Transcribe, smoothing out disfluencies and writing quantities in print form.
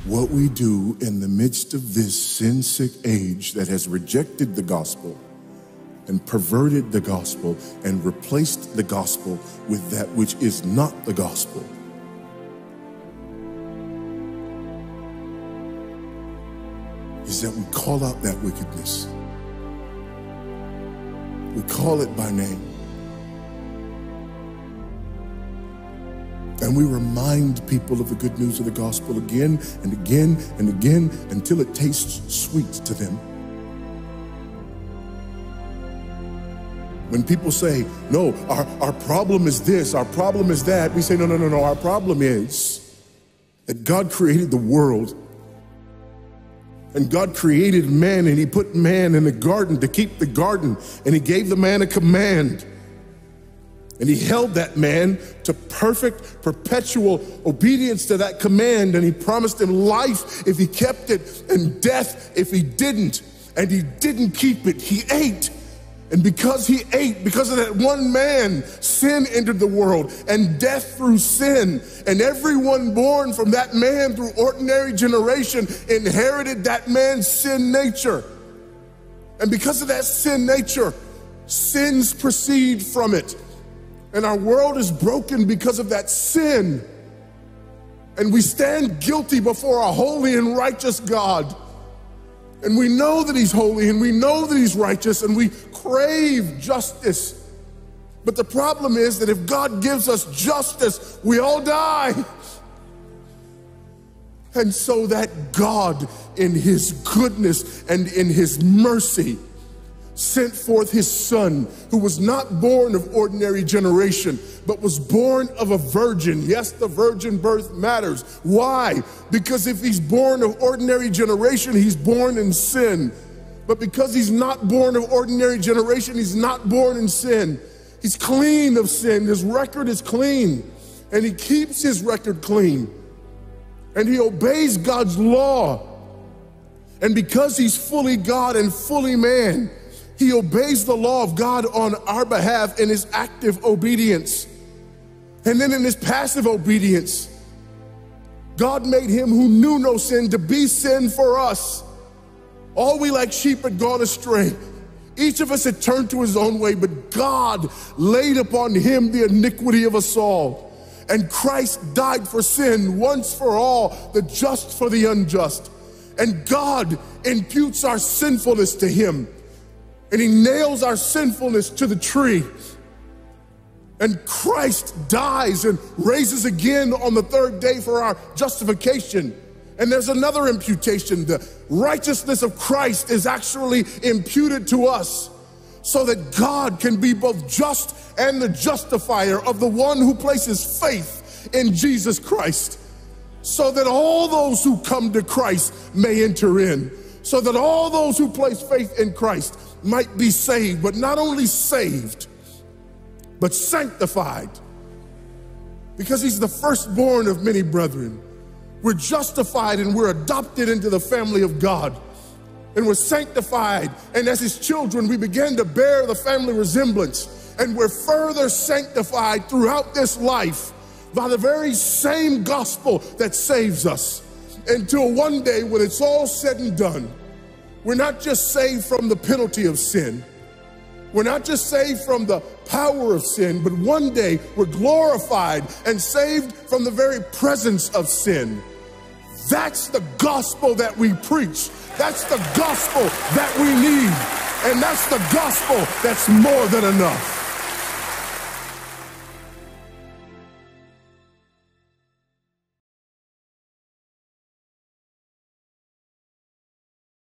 what we do in the midst of this sin-sick age that has rejected the gospel and perverted the gospel and replaced the gospel with that which is not the gospel. Is that we call out that wickedness. We call it by name. And we remind people of the good news of the gospel again and again and again until it tastes sweet to them. When people say, no, our problem is this, our problem is that, we say, no, our problem is that God created the world. And God created man, and he put man in the garden to keep the garden, and he gave the man a command. And he held that man to perfect, perpetual obedience to that command, and he promised him life if he kept it, and death if he didn't. And he didn't keep it, he ate. And because he ate, because of that one man, sin entered the world and death through sin. And everyone born from that man through ordinary generation inherited that man's sin nature. And because of that sin nature, sins proceed from it. And our world is broken because of that sin. And we stand guilty before a holy and righteous God. And we know that he's holy and we know that he's righteous and we crave justice. But the problem is that if God gives us justice, we all die. And so that God, in his goodness and in his mercy, sent forth his son, who was not born of ordinary generation, but was born of a virgin. Yes, the virgin birth matters. Why? Because if he's born of ordinary generation, he's born in sin. But because he's not born of ordinary generation, he's not born in sin. He's clean of sin. His record is clean. And he keeps his record clean. And he obeys God's law. And because he's fully God and fully man, he obeys the law of God on our behalf in his active obedience. And then in his passive obedience, God made him who knew no sin to be sin for us. All we like sheep had gone astray. Each of us had turned to his own way, but God laid upon him the iniquity of us all. And Christ died for sin once for all, the just for the unjust. And God imputes our sinfulness to him. And he nails our sinfulness to the tree. And Christ dies and raises again on the third day for our justification. And there's another imputation. The righteousness of Christ is actually imputed to us so that God can be both just and the justifier of the one who places faith in Jesus Christ, so that all those who come to Christ may enter in, so that all those who place faith in Christ might be saved, but not only saved, but sanctified. Because he's the firstborn of many brethren. We're justified and we're adopted into the family of God. And we're sanctified. And as his children, we begin to bear the family resemblance. And we're further sanctified throughout this life by the very same gospel that saves us. Until one day when it's all said and done, we're not just saved from the penalty of sin. We're not just saved from the power of sin, but one day we're glorified and saved from the very presence of sin. That's the gospel that we preach. That's the gospel that we need. And that's the gospel that's more than enough.